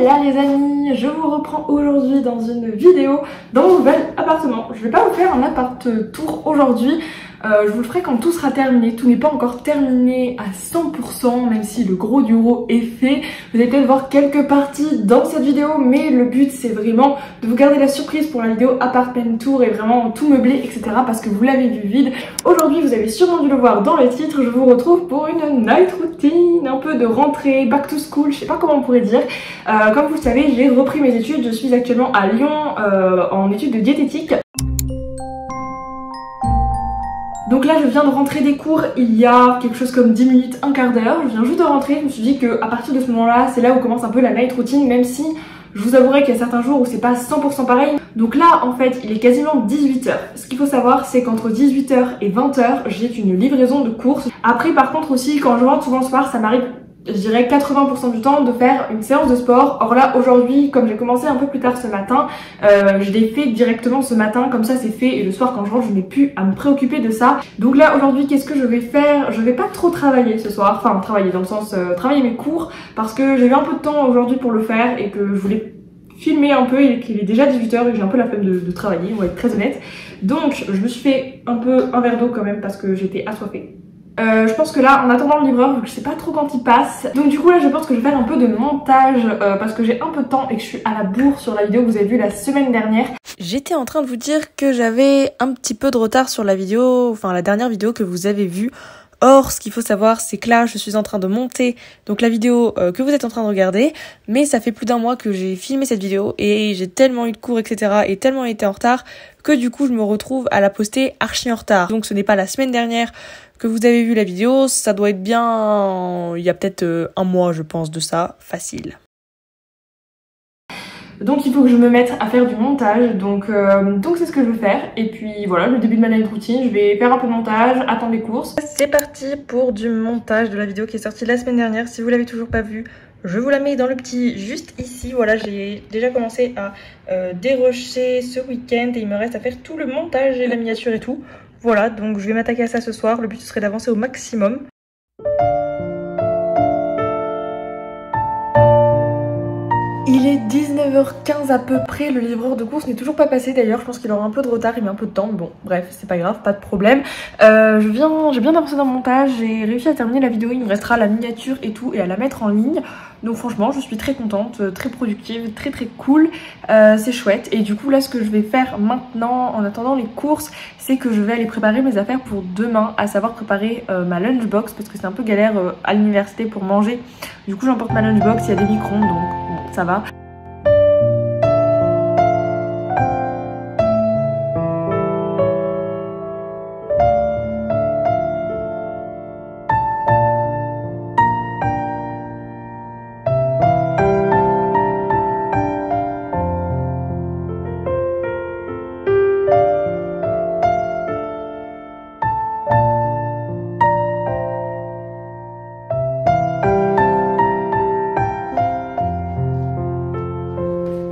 Là les amis, je vous reprends aujourd'hui dans une vidéo dans mon nouvel appartement. Je vais pas vous faire un appart tour aujourd'hui, je vous le ferai quand tout sera terminé. Tout n'est pas encore terminé à 100%, même si le gros du gros est fait. Vous allez peut-être voir quelques parties dans cette vidéo, mais le but c'est vraiment de vous garder la surprise pour la vidéo apartment tour et vraiment tout meubler, etc. Parce que vous l'avez vu vide. Aujourd'hui, vous avez sûrement dû le voir dans le titre, je vous retrouve pour une night routine, un peu de rentrée, back to school, je sais pas comment on pourrait dire. Comme vous le savez, j'ai repris mes études, je suis actuellement à Lyon en études de diététique. Donc là je viens de rentrer des cours il y a quelque chose comme 10 minutes, un quart d'heure. Je viens juste de rentrer, je me suis dit qu'à partir de ce moment là, c'est là où commence un peu la night routine, même si je vous avouerai qu'il y a certains jours où c'est pas 100% pareil. Donc là en fait il est quasiment 18 h. Ce qu'il faut savoir c'est qu'entre 18 h et 20 h j'ai une livraison de courses. Après par contre aussi quand je rentre souvent le soir ça m'arrive, je dirais 80% du temps, de faire une séance de sport. Or là aujourd'hui, comme j'ai commencé un peu plus tard ce matin, je l'ai fait directement ce matin, comme ça c'est fait, et le soir quand je rentre je n'ai plus à me préoccuper de ça. Donc là aujourd'hui qu'est-ce que je vais faire? Je vais pas trop travailler ce soir, enfin travailler dans le sens travailler mes cours, parce que j'ai eu un peu de temps aujourd'hui pour le faire et que je voulais filmer un peu et qu'il est déjà 18 h et j'ai un peu la flemme de travailler, on va être très honnête. Donc je me suis fait un peu un verre d'eau quand même parce que j'étais assoiffée. Je pense que là en attendant le livreur, vu que je sais pas trop quand il passe, donc du coup là je pense que je vais faire un peu de montage parce que j'ai un peu de temps et que je suis à la bourre sur la vidéo que vous avez vue la semaine dernière. J'étais en train de vous dire que j'avais un petit peu de retard sur la vidéo, enfin la dernière vidéo que vous avez vue. Or, ce qu'il faut savoir, c'est que là, je suis en train de monter donc la vidéo que vous êtes en train de regarder, mais ça fait plus d'un mois que j'ai filmé cette vidéo et j'ai tellement eu de cours, etc. et tellement été en retard que du coup, je me retrouve à la poster archi en retard. Donc, ce n'est pas la semaine dernière que vous avez vu la vidéo, ça doit être bien, il y a peut-être un mois, je pense, de ça, facile. Donc il faut que je me mette à faire du montage, donc c'est ce que je vais faire. Et puis voilà, le début de ma night routine, je vais faire un peu de montage, attendre les courses. C'est parti pour du montage de la vidéo qui est sortie la semaine dernière. Si vous l'avez toujours pas vue, je vous la mets dans le petit juste ici. Voilà, j'ai déjà commencé à dérocher ce week-end et il me reste à faire tout le montage et la miniature et tout. Voilà, donc je vais m'attaquer à ça ce soir. Le but ce serait d'avancer au maximum. Il est 19 h 15 à peu près, le livreur de courses n'est toujours pas passé d'ailleurs, je pense qu'il aura un peu de retard, il met un peu de temps, mais bon bref c'est pas grave, pas de problème. J'ai bien avancé dans le montage, j'ai réussi à terminer la vidéo, il me restera la miniature et tout et à la mettre en ligne. Donc franchement je suis très contente, très productive, très cool, c'est chouette. Et du coup là ce que je vais faire maintenant en attendant les courses, c'est que je vais aller préparer mes affaires pour demain, à savoir préparer ma lunchbox parce que c'est un peu galère à l'université pour manger. Du coup j'emporte ma lunchbox, il y a des micro-ondes donc bon, ça va.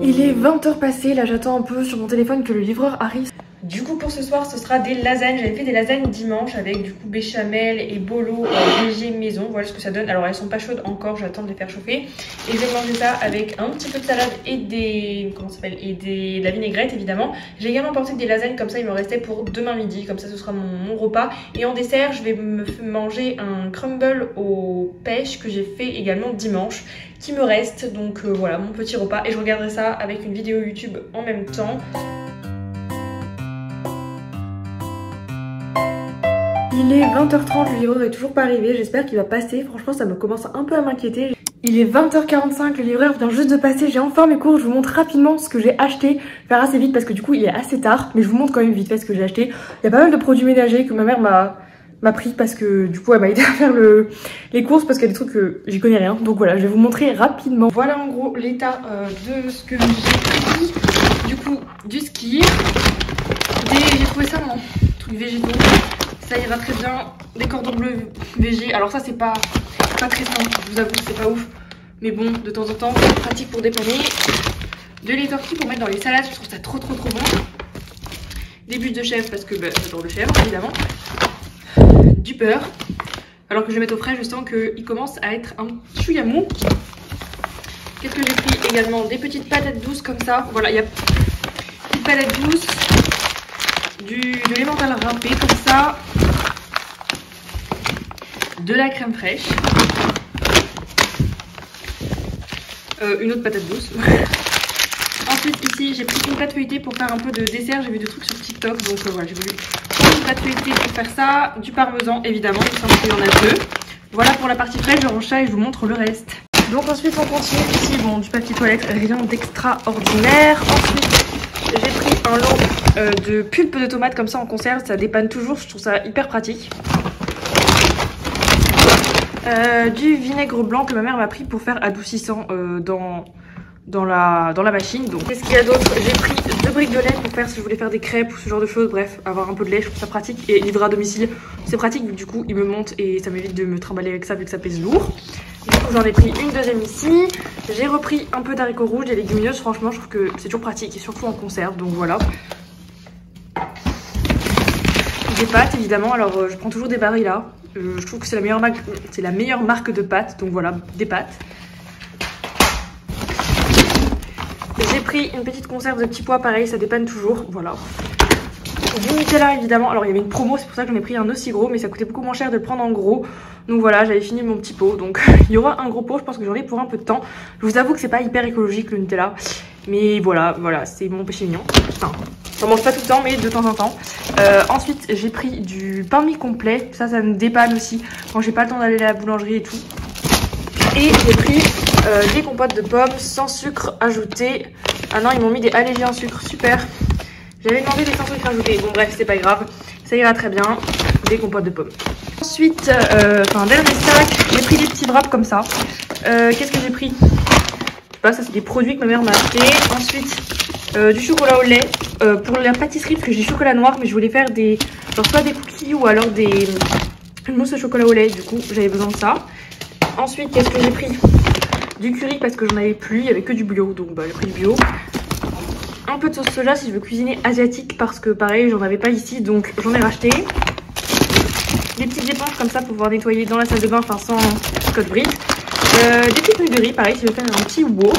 Il est 20 h passées, là j'attends un peu sur mon téléphone que le livreur arrive. Du coup pour ce soir ce sera des lasagnes, j'avais fait des lasagnes dimanche avec du coup béchamel et bolo végé maison, voilà ce que ça donne. Alors elles sont pas chaudes encore, j'attends de les faire chauffer. Et je vais manger ça avec un petit peu de salade et de la vinaigrette évidemment. J'ai également porté des lasagnes comme ça, il me restait pour demain midi, comme ça ce sera mon repas. Et en dessert je vais me manger un crumble aux pêches que j'ai fait également dimanche, qui me reste. Donc voilà mon petit repas et je regarderai ça avec une vidéo YouTube en même temps. Il est 20 h 30, le livreur est toujours pas arrivé, j'espère qu'il va passer, franchement ça me commence un peu à m'inquiéter. Il est 20 h 45, le livreur vient juste de passer, j'ai enfin mes cours, je vous montre rapidement ce que j'ai acheté. Je vais faire assez vite parce que du coup il est assez tard, mais je vous montre quand même vite fait ce que j'ai acheté. Il y a pas mal de produits ménagers que ma mère m'a pris parce que du coup elle m'a aidé à faire les courses parce qu'il y a des trucs que j'y connais rien. Donc voilà, je vais vous montrer rapidement. Voilà en gros l'état de ce que j'ai pris. Du coup du ski, j'ai trouvé ça mon truc végétaux. Ça ira très bien, des cordons bleus végé. Alors ça c'est pas très simple, je vous avoue c'est pas ouf. Mais bon, de temps en temps, c'est pratique pour dépanner. De lait tortue pour mettre dans les salades, je trouve ça trop bon. Des bûches de chèvre parce que j'adore le chèvre évidemment. Du beurre. Alors que je vais mettre au frais, je sens qu'il commence à être un chouïa mou. Qu'est-ce que j'ai pris également? Des petites patates douces comme ça. Voilà, il y a des patates douces, de l'emmental râpé comme ça, de la crème fraîche, une autre patate douce. Ensuite ici j'ai pris une pâte feuilletée pour faire un peu de dessert. J'ai vu des trucs sur TikTok, donc voilà, j'ai voulu prendre une pâte feuilletée pour faire ça. Du parmesan évidemment, il semble qu'il y en a deux. Voilà pour la partie fraîche, je range ça et je vous montre le reste. Donc ensuite on continue ici, bon, du papier toilette, rien d'extraordinaire. Ensuite j'ai pris un lot de pulpe de tomates comme ça en conserve, ça dépanne toujours, je trouve ça hyper pratique. Du vinaigre blanc que ma mère m'a pris pour faire adoucissant dans la machine. Donc qu'est-ce qu'il y a d'autre? J'ai pris 2 briques de lait pour faire si je voulais faire des crêpes ou ce genre de choses. Bref, avoir un peu de lait, je trouve ça pratique. Et livrer à domicile, c'est pratique, du coup il me monte et ça m'évite de me trimballer avec ça vu que ça pèse lourd. Du coup j'en ai pris une deuxième ici. J'ai repris un peu d'haricots rouges, des légumineuses. Franchement je trouve que c'est toujours pratique et surtout en conserve, donc voilà. Des pâtes évidemment, alors je prends toujours des Barilla. Je trouve que c'est la meilleure marque de pâtes, donc voilà, des pâtes. J'ai pris une petite conserve de petits pois, pareil, ça dépanne toujours, voilà. Du Nutella évidemment, alors il y avait une promo, c'est pour ça que j'en ai pris un aussi gros, mais ça coûtait beaucoup moins cher de le prendre en gros. Donc voilà, j'avais fini mon petit pot, donc il y aura un gros pot, je pense que j'en ai pour un peu de temps. Je vous avoue que c'est pas hyper écologique le Nutella, mais voilà, c'est mon péché mignon. Enfin, j'en mange pas tout le temps, mais de temps en temps. Ensuite, j'ai pris du pain mi-complet, ça me dépanne aussi quand j'ai pas le temps d'aller à la boulangerie et tout. Et j'ai pris des compotes de pommes sans sucre ajouté. Ah non, ils m'ont mis des allégés en sucre, super. J'avais demandé des sans sucre ajouté, bon bref, c'est pas grave, ça ira très bien, des compotes de pommes. Ensuite, dernier sac, j'ai pris des petits wraps comme ça. Qu'est-ce que j'ai pris? Je sais pas, ça c'est des produits que ma mère m'a acheté. Ensuite, du chocolat au lait pour la pâtisserie, parce que j'ai chocolat noir, mais je voulais faire soit des cookies ou alors une mousse au chocolat au lait, du coup j'avais besoin de ça. Ensuite, qu'est-ce que j'ai pris? Du curry parce que j'en avais plus, il n'y avait que du bio, donc j'ai pris du bio. Un peu de sauce soja si je veux cuisiner asiatique parce que pareil, j'en avais pas ici, donc j'en ai racheté. Des petites éponges comme ça pour pouvoir nettoyer dans la salle de bain, enfin sans Scott Brite. Des petites nouilles de riz, pareil, si je veux faire un petit wok.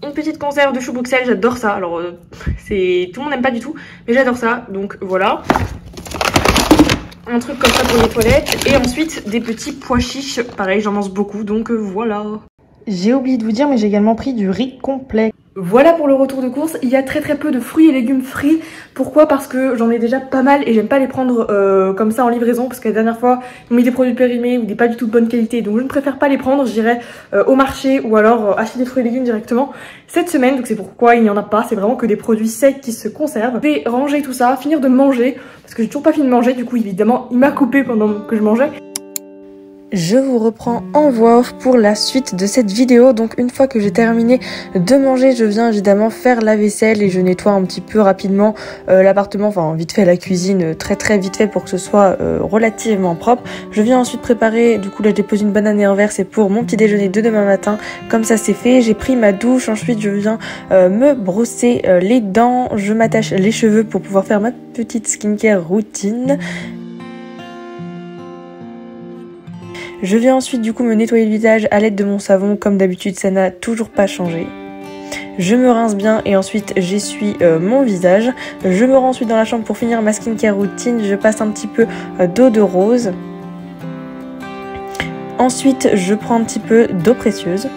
Une petite conserve de chou Bruxelles, j'adore ça. Alors, tout le monde n'aime pas du tout, mais j'adore ça, donc voilà. Un truc comme ça pour les toilettes. Et ensuite des petits pois chiches, pareil j'en mange beaucoup, donc voilà. J'ai oublié de vous dire, mais j'ai également pris du riz complet. Voilà pour le retour de course, il y a très peu de fruits et légumes frits. Pourquoi? Parce que j'en ai déjà pas mal et j'aime pas les prendre comme ça en livraison, parce que la dernière fois ils m'ont mis des produits périmés ou des pas du tout de bonne qualité, donc je ne préfère pas les prendre. J'irai au marché ou alors acheter des fruits et légumes directement cette semaine, donc c'est pourquoi il n'y en a pas, c'est vraiment que des produits secs qui se conservent. Je vais ranger tout ça, finir de manger, parce que j'ai toujours pas fini de manger, du coup évidemment il m'a coupé pendant que je mangeais. Je vous reprends en voix off pour la suite de cette vidéo. Donc une fois que j'ai terminé de manger, je viens évidemment faire la vaisselle et je nettoie un petit peu rapidement l'appartement, enfin vite fait la cuisine, très vite fait pour que ce soit relativement propre. Je viens ensuite préparer, du coup là je dépose une banane et un verre, c'est pour mon petit déjeuner de demain matin. Comme ça c'est fait, j'ai pris ma douche, ensuite je viens me brosser les dents, je m'attache les cheveux pour pouvoir faire ma petite skincare routine. Je viens ensuite du coup me nettoyer le visage à l'aide de mon savon, comme d'habitude ça n'a toujours pas changé. Je me rince bien et ensuite j'essuie mon visage. Je me rends ensuite dans la chambre pour finir ma skincare routine. Je passe un petit peu d'eau de rose. Ensuite je prends un petit peu d'eau précieuse.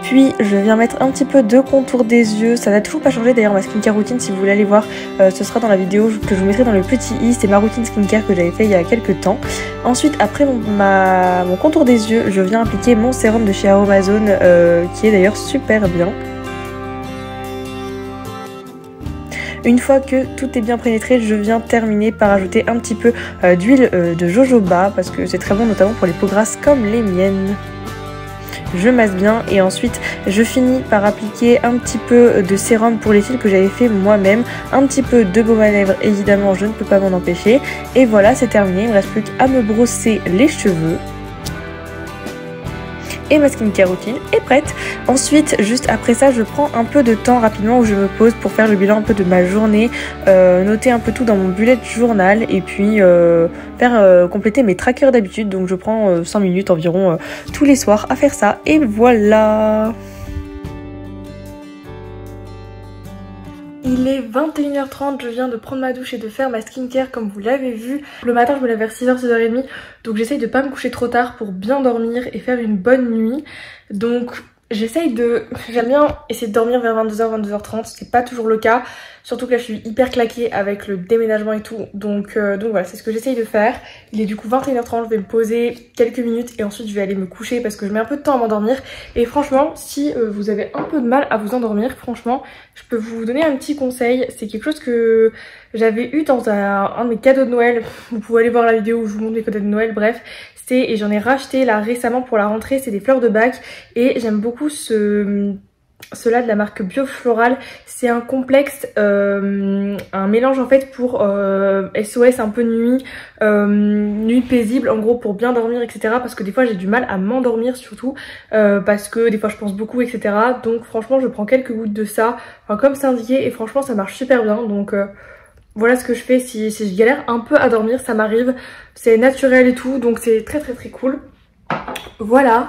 Puis je viens mettre un petit peu de contour des yeux, ça n'a toujours pas changé d'ailleurs ma skincare routine, si vous voulez aller voir, ce sera dans la vidéo que je vous mettrai dans le petit i, c'est ma routine skincare que j'avais fait il y a quelques temps. Ensuite après mon contour des yeux, je viens appliquer mon sérum de chez Aromazone qui est d'ailleurs super bien. Une fois que tout est bien pénétré, je viens terminer par ajouter un petit peu d'huile de jojoba parce que c'est très bon notamment pour les peaux grasses comme les miennes. Je masse bien et ensuite je finis par appliquer un petit peu de sérum pour les cils que j'avais fait moi-même, un petit peu de baume à lèvres, évidemment je ne peux pas m'en empêcher, et voilà c'est terminé, il ne me reste plus qu'à me brosser les cheveux. et ma skincare routine est prête. Ensuite, juste après ça, je prends un peu de temps rapidement où je me pose pour faire le bilan un peu de ma journée, noter un peu tout dans mon bullet journal et puis faire compléter mes trackers d'habitude. Donc je prends 5 minutes environ tous les soirs à faire ça et voilà. Il est 21h30, je viens de prendre ma douche et de faire ma skincare comme vous l'avez vu. Le matin je me lève vers 6h, 6h30, donc j'essaye de pas me coucher trop tard pour bien dormir et faire une bonne nuit. Donc j'aime bien essayer de dormir vers 22h, 22h30, c'est pas toujours le cas. Surtout que là je suis hyper claquée avec le déménagement et tout, donc voilà, c'est ce que j'essaye de faire. Il est du coup 21h30, je vais me poser quelques minutes et ensuite je vais aller me coucher parce que je mets un peu de temps à m'endormir. Et franchement, si vous avez un peu de mal à vous endormir, franchement, je peux vous donner un petit conseil. C'est quelque chose que j'avais eu dans un de mes cadeaux de Noël. Vous pouvez aller voir la vidéo où je vous montre mes cadeaux de Noël, bref. Et j'en ai racheté là récemment pour la rentrée, c'est des fleurs de bac et j'aime beaucoup ceux-là de la marque Biofloral. C'est un complexe, un mélange en fait pour SOS un peu nuit, nuit paisible en gros pour bien dormir etc. Parce que des fois j'ai du mal à m'endormir surtout parce que des fois je pense beaucoup etc. Donc franchement je prends quelques gouttes de ça, enfin, comme c'est indiqué et franchement ça marche super bien. Donc voilà ce que je fais si je galère un peu à dormir, ça m'arrive, c'est naturel et tout, donc c'est très cool. Voilà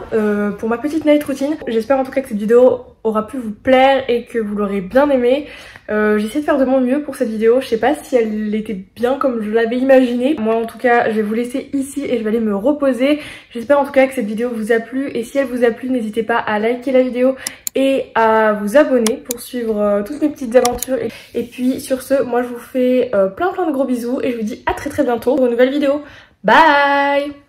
pour ma petite night routine. J'espère en tout cas que cette vidéo aura pu vous plaire et que vous l'aurez bien aimée. J'ai essayé de faire de mon mieux pour cette vidéo. Je sais pas si elle était bien comme je l'avais imaginé. Moi en tout cas je vais vous laisser ici et je vais aller me reposer. J'espère en tout cas que cette vidéo vous a plu et si elle vous a plu n'hésitez pas à liker la vidéo et à vous abonner pour suivre toutes mes petites aventures. Et puis sur ce, moi je vous fais plein de gros bisous et je vous dis à très bientôt pour une nouvelle vidéo. Bye!